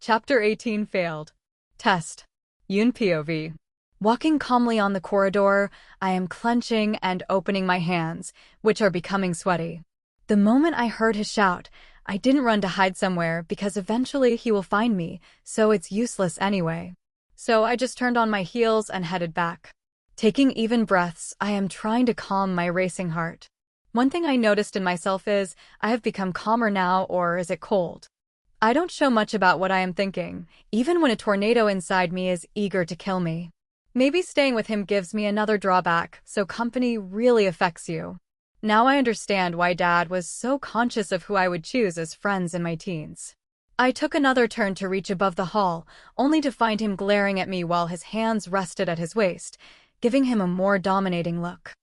Chapter 18 Failed. Test. Yoon POV. Walking calmly on the corridor, I am clenching and opening my hands, which are becoming sweaty. The moment I heard his shout, I didn't run to hide somewhere because eventually he will find me, so it's useless anyway. So I just turned on my heels and headed back. Taking even breaths, I am trying to calm my racing heart. One thing I noticed in myself is, I have become calmer now, or is it cold? I don't show much about what I am thinking, even when a tornado inside me is eager to kill me. Maybe staying with him gives me another drawback, so company really affects you. Now I understand why Dad was so conscious of who I would choose as friends in my teens. I took another turn to reach above the hall, only to find him glaring at me while his hands rested at his waist, giving him a more dominating look.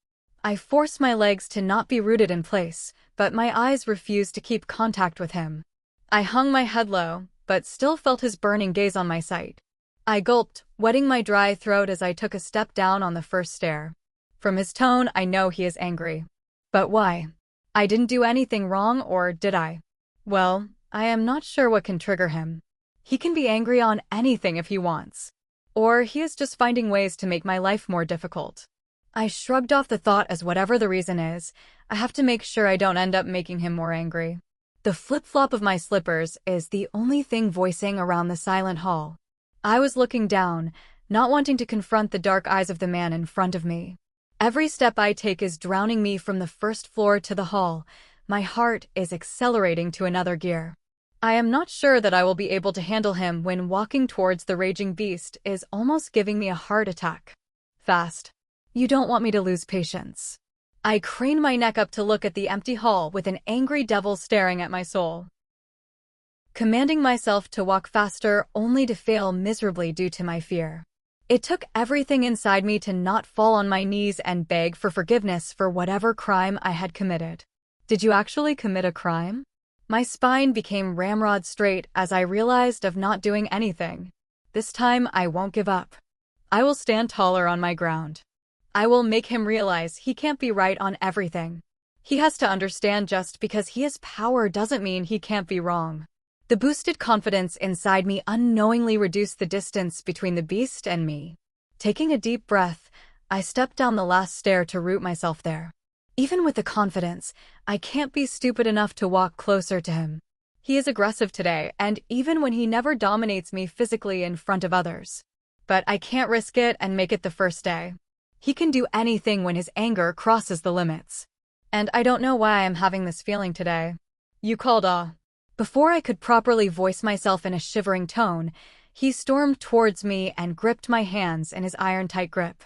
I forced my legs to not be rooted in place, but my eyes refused to keep contact with him. I hung my head low, but still felt his burning gaze on my sight. I gulped, wetting my dry throat as I took a step down on the first stair. From his tone, I know he is angry. But why? I didn't do anything wrong, or did I? Well, I am not sure what can trigger him. He can be angry on anything if he wants. Or he is just finding ways to make my life more difficult. I shrugged off the thought as whatever the reason is, I have to make sure I don't end up making him more angry. The flip-flop of my slippers is the only thing voicing around the silent hall. I was looking down, not wanting to confront the dark eyes of the man in front of me. Every step I take is drowning me from the first floor to the hall. My heart is accelerating to another gear. I am not sure that I will be able to handle him when walking towards the raging beast is almost giving me a heart attack. Fast. You don't want me to lose patience. I crane my neck up to look at the empty hall with an angry devil staring at my soul. Commanding myself to walk faster only to fail miserably due to my fear. It took everything inside me to not fall on my knees and beg for forgiveness for whatever crime I had committed. Did you actually commit a crime? My spine became ramrod straight as I realized of not doing anything. This time I won't give up. I will stand taller on my ground. I will make him realize he can't be right on everything. He has to understand just because he has power doesn't mean he can't be wrong. The boosted confidence inside me unknowingly reduced the distance between the beast and me. Taking a deep breath, I stepped down the last stair to root myself there. Even with the confidence, I can't be stupid enough to walk closer to him. He is aggressive today, and even when he never dominates me physically in front of others. But I can't risk it and make it the first day. He can do anything when his anger crosses the limits. And I don't know why I'm having this feeling today. You called Before I could properly voice myself in a shivering tone, he stormed towards me and gripped my hands in his iron-tight grip.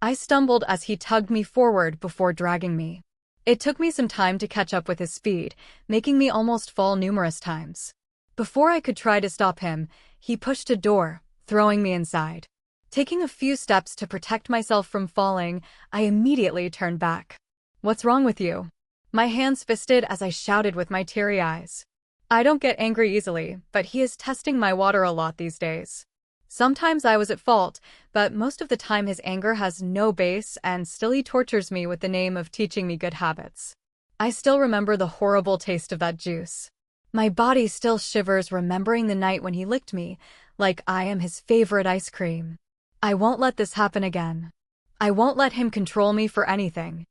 I stumbled as he tugged me forward before dragging me. It took me some time to catch up with his speed, making me almost fall numerous times. Before I could try to stop him, he pushed a door, throwing me inside. Taking a few steps to protect myself from falling, I immediately turned back. What's wrong with you? My hands fisted as I shouted with my teary eyes. I don't get angry easily, but he is testing my water a lot these days. Sometimes I was at fault, but most of the time his anger has no base and still he tortures me with the name of teaching me good habits. I still remember the horrible taste of that juice. My body still shivers remembering the night when he licked me, like I am his favorite ice cream. I won't let this happen again. I won't let him control me for anything.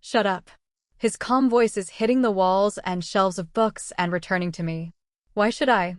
Shut up. His calm voice is hitting the walls and shelves of books and returning to me. Why should I?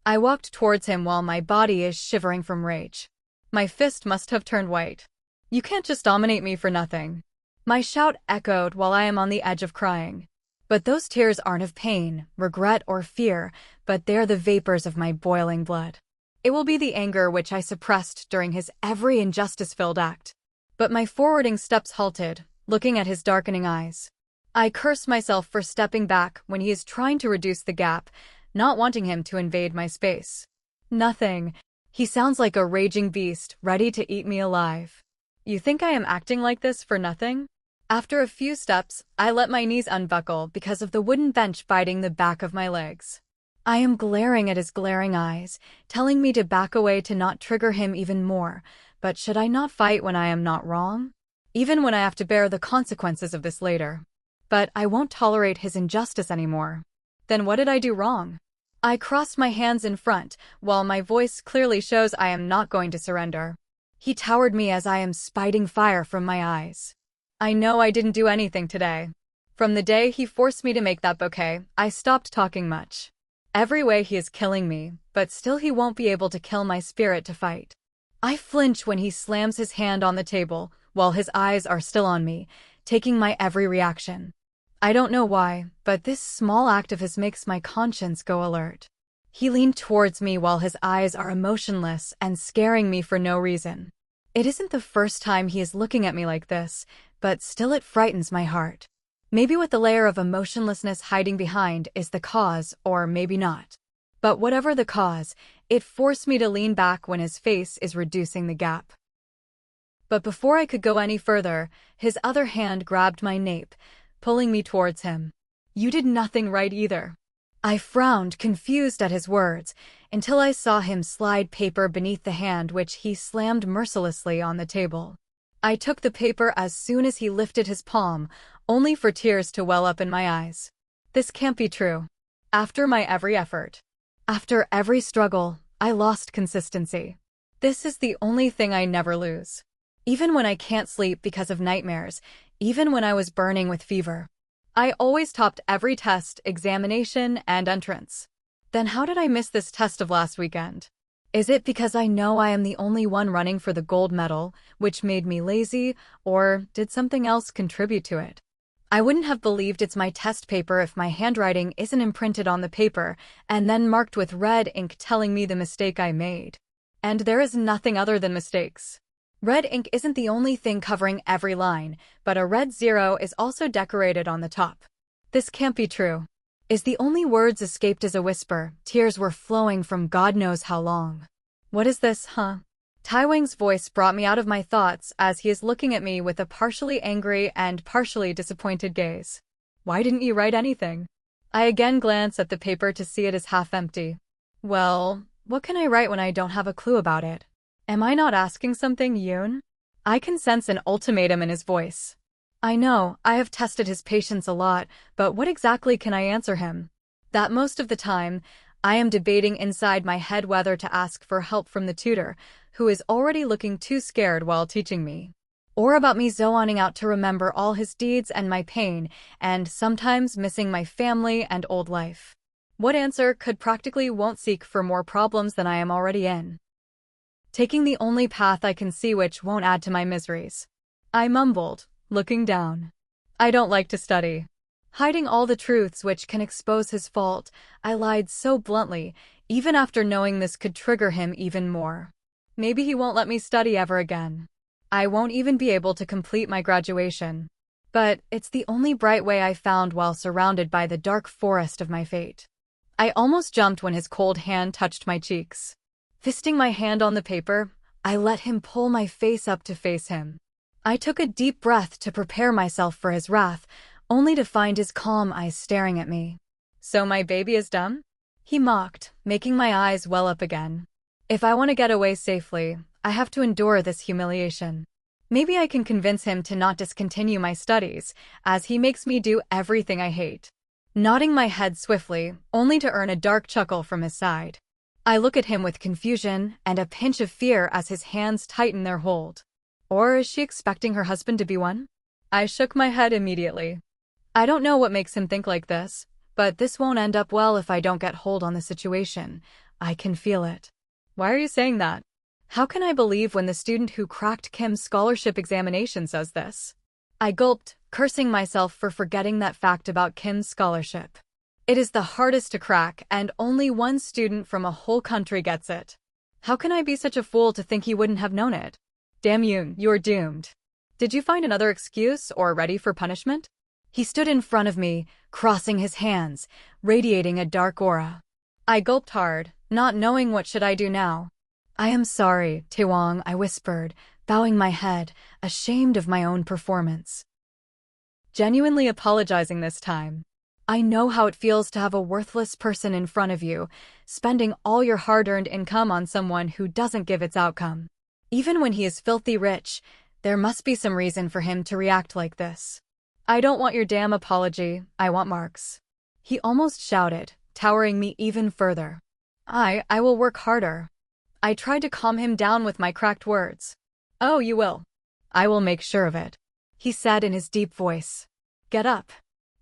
I walked towards him while my body is shivering from rage. My fist must have turned white. You can't just dominate me for nothing. My shout echoed while I am on the edge of crying. But those tears aren't of pain, regret, or fear, but they're the vapors of my boiling blood. It will be the anger which I suppressed during his every injustice-filled act. But my forwarding steps halted, looking at his darkening eyes. I curse myself for stepping back when he is trying to reduce the gap, not wanting him to invade my space. Nothing. He sounds like a raging beast, ready to eat me alive. You think I am acting like this for nothing? After a few steps, I let my knees unbuckle because of the wooden bench biting the back of my legs. I am glaring at his glaring eyes, telling me to back away to not trigger him even more, but should I not fight when I am not wrong? Even when I have to bear the consequences of this later. But I won't tolerate his injustice anymore. Then what did I do wrong? I crossed my hands in front, while my voice clearly shows I am not going to surrender. He towered me as I am spiting fire from my eyes. I know I didn't do anything today. From the day he forced me to make that bouquet, I stopped talking much. Every way he is killing me, but still he won't be able to kill my spirit to fight. I flinch when he slams his hand on the table, while his eyes are still on me, taking my every reaction. I don't know why, but this small act of his makes my conscience go alert. He leaned towards me while his eyes are emotionless and scaring me for no reason. It isn't the first time he is looking at me like this, but still it frightens my heart. Maybe what the layer of emotionlessness hiding behind is the cause, or maybe not. But whatever the cause, it forced me to lean back when his face is reducing the gap. But before I could go any further, his other hand grabbed my nape, pulling me towards him. You did nothing right either. I frowned, confused at his words, until I saw him slide paper beneath the hand which he slammed mercilessly on the table. I took the paper as soon as he lifted his palm, only for tears to well up in my eyes. This can't be true. After my every effort, after every struggle, I lost consistency. This is the only thing I never lose. Even when I can't sleep because of nightmares, even when I was burning with fever. I always topped every test, examination, and entrance. Then how did I miss this test of last weekend? Is it because I know I am the only one running for the gold medal, which made me lazy, or did something else contribute to it? I wouldn't have believed it's my test paper if my handwriting isn't imprinted on the paper and then marked with red ink telling me the mistake I made. And there is nothing other than mistakes. Red ink isn't the only thing covering every line, but a red 0 is also decorated on the top. This can't be true. Is the only words escaped as a whisper. Tears were flowing from God knows how long. What is this, huh? Taewang's voice brought me out of my thoughts as he is looking at me with a partially angry and partially disappointed gaze. Why didn't you write anything? I again glance at the paper to see it is half empty. Well, what can I write when I don't have a clue about it? Am I not asking something, Yoon? I can sense an ultimatum in his voice. I know, I have tested his patience a lot, but what exactly can I answer him? That most of the time, I am debating inside my head whether to ask for help from the tutor, who is already looking too scared while teaching me. Or about me zoning out to remember all his deeds and my pain, and sometimes missing my family and old life. What answer could practically won't seek for more problems than I am already in? Taking the only path I can see which won't add to my miseries. I mumbled, looking down. I don't like to study. Hiding all the truths which can expose his fault, I lied so bluntly, even after knowing this could trigger him even more. Maybe he won't let me study ever again. I won't even be able to complete my graduation. But it's the only bright way I found while surrounded by the dark forest of my fate. I almost jumped when his cold hand touched my cheeks. Fisting my hand on the paper, I let him pull my face up to face him. I took a deep breath to prepare myself for his wrath, only to find his calm eyes staring at me. So my baby is dumb? He mocked, making my eyes well up again. If I want to get away safely, I have to endure this humiliation. Maybe I can convince him to not discontinue my studies, as he makes me do everything I hate. Nodding my head swiftly, only to earn a dark chuckle from his side. I look at him with confusion and a pinch of fear as his hands tighten their hold. Or is she expecting her husband to be one? I shook my head immediately. I don't know what makes him think like this, but this won't end up well if I don't get hold on the situation. I can feel it. Why are you saying that? How can I believe when the student who cracked Kim's scholarship examination says this? I gulped, cursing myself for forgetting that fact about Kim's scholarship. It is the hardest to crack, and only one student from a whole country gets it. How can I be such a fool to think he wouldn't have known it? Damn you, you're doomed. Did you find another excuse or ready for punishment? He stood in front of me, crossing his hands, radiating a dark aura. I gulped hard, not knowing what should I do now. I am sorry, Taewang, I whispered, bowing my head, ashamed of my own performance. Genuinely apologizing this time. I know how it feels to have a worthless person in front of you, spending all your hard-earned income on someone who doesn't give its outcome. Even when he is filthy rich, there must be some reason for him to react like this. I don't want your damn apology, I want marks. He almost shouted, towering me even further. I will work harder. I tried to calm him down with my cracked words. Oh, you will. I will make sure of it, he said in his deep voice. Get up.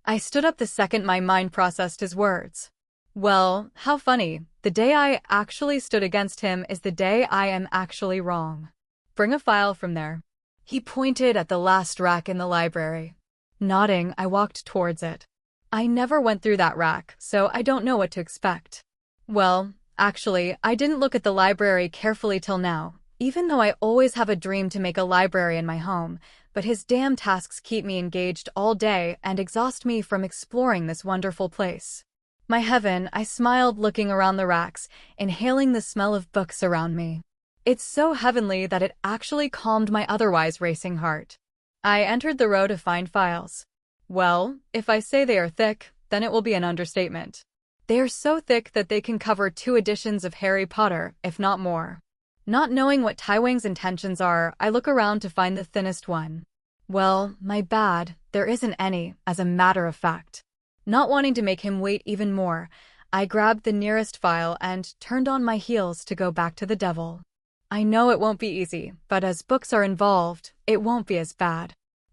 I stood up the second my mind processed his words. Well, how funny. The day I actually stood against him is the day I am actually wrong. Bring a file from there. He pointed at the last rack in the library. Nodding, I walked towards it. I never went through that rack, so I don't know what to expect. Well, actually, I didn't look at the library carefully till now, even though I always have a dream to make a library in my home, but his damn tasks keep me engaged all day and exhaust me from exploring this wonderful place. My heaven, I smiled looking around the racks, inhaling the smell of books around me. It's so heavenly that it actually calmed my otherwise racing heart. I entered the row to find files. Well, if I say they are thick, then it will be an understatement. They are so thick that they can cover 2 editions of Harry Potter, if not more. Not knowing what Taewang's intentions are, I look around to find the thinnest one. Well, my bad, there isn't any, as a matter of fact. Not wanting to make him wait even more, I grabbed the nearest file and turned on my heels to go back to the devil. I know it won't be easy, but as books are involved, it won't be as bad.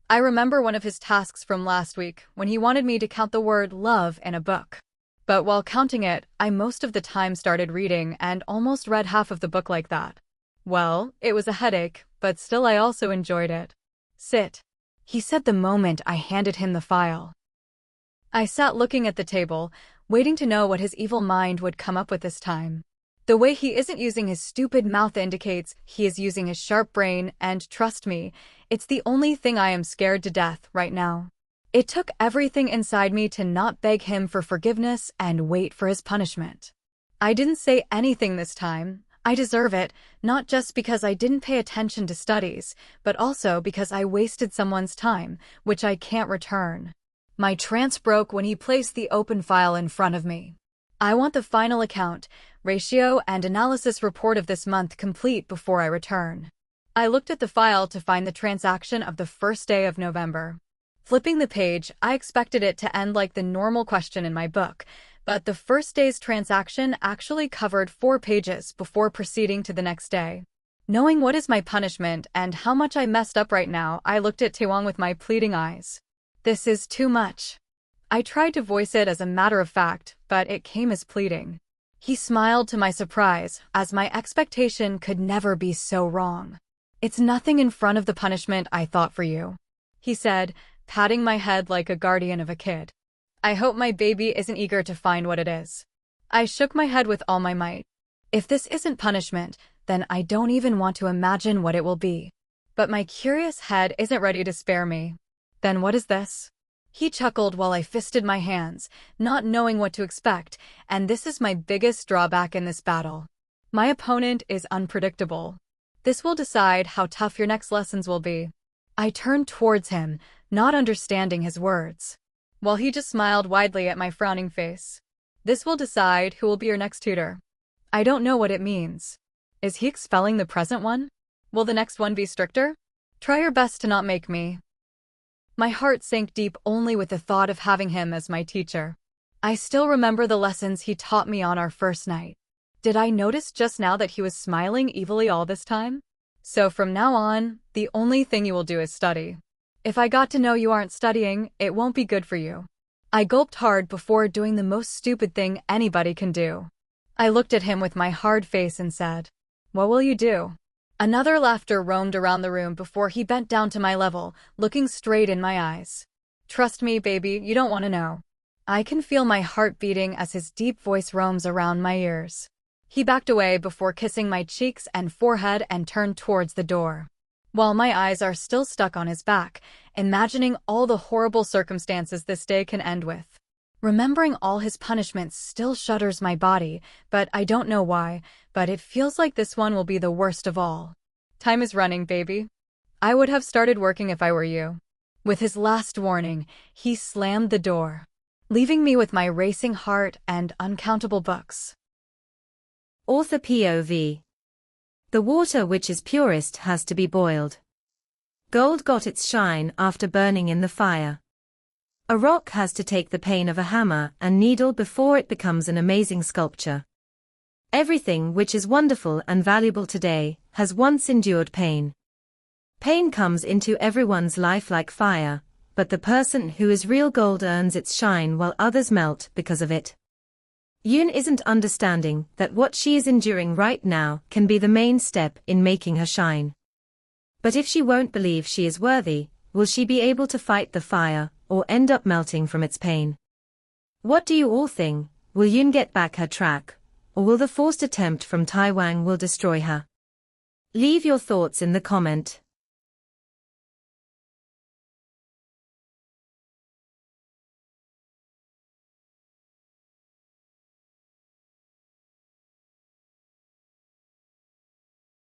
I remember one of his tasks from last week when he wanted me to count the word love in a book. But while counting it, I most of the time started reading and almost read half of the book like that. Well, it was a headache, but still I also enjoyed it. Sit, he said the moment I handed him the file. I sat looking at the table, waiting to know what his evil mind would come up with this time. The way he isn't using his stupid mouth indicates he is using his sharp brain, and trust me, it's the only thing I am scared to death right now. It took everything inside me to not beg him for forgiveness and wait for his punishment. I didn't say anything this time. I deserve it, not just because I didn't pay attention to studies, but also because I wasted someone's time, which I can't return. My trance broke when he placed the open file in front of me. I want the final account, ratio, and analysis report of this month complete before I return. I looked at the file to find the transaction of the first day of November. Flipping the page, I expected it to end like the normal question in my book, but the first day's transaction actually covered 4 pages before proceeding to the next day. Knowing what is my punishment and how much I messed up right now, I looked at Taewang with my pleading eyes. This is too much. I tried to voice it as a matter of fact, but it came as pleading. He smiled to my surprise, as my expectation could never be so wrong. It's nothing in front of the punishment I thought for you, he said, patting my head like a guardian of a kid. I hope my baby isn't eager to find what it is. I shook my head with all my might. If this isn't punishment, then I don't even want to imagine what it will be. But my curious head isn't ready to spare me. Then what is this? He chuckled while I fisted my hands, not knowing what to expect, and this is my biggest drawback in this battle. My opponent is unpredictable. This will decide how tough your next lessons will be. I turned towards him, not understanding his words, while he just smiled widely at my frowning face. This will decide who will be your next tutor. I don't know what it means. Is he expelling the present one? Will the next one be stricter? Try your best to not make me. My heart sank deep only with the thought of having him as my teacher. I still remember the lessons he taught me on our first night. Did I notice just now that he was smiling evilly all this time? So from now on, the only thing you will do is study. If I got to know you aren't studying, it won't be good for you. I gulped hard before doing the most stupid thing anybody can do. I looked at him with my hard face and said, "What will you do?" Another laughter roamed around the room before he bent down to my level, looking straight in my eyes. Trust me, baby, you don't want to know. I can feel my heart beating as his deep voice roams around my ears. He backed away before kissing my cheeks and forehead and turned towards the door. While my eyes are still stuck on his back, imagining all the horrible circumstances this day can end with. Remembering all his punishments still shudders my body, but I don't know why, but it feels like this one will be the worst of all. Time is running, baby. I would have started working if I were you. With his last warning, he slammed the door, leaving me with my racing heart and uncountable books. Author POV. The water which is purest has to be boiled. Gold got its shine after burning in the fire. A rock has to take the pain of a hammer and needle before it becomes an amazing sculpture. Everything which is wonderful and valuable today has once endured pain. Pain comes into everyone's life like fire, but the person who is real gold earns its shine while others melt because of it. Yoon isn't understanding that what she is enduring right now can be the main step in making her shine. But if she won't believe she is worthy, will she be able to fight the fire, or end up melting from its pain? What do you all think? Will Yoon get back her track, or will the forced attempt from Taewang will destroy her? Leave your thoughts in the comment.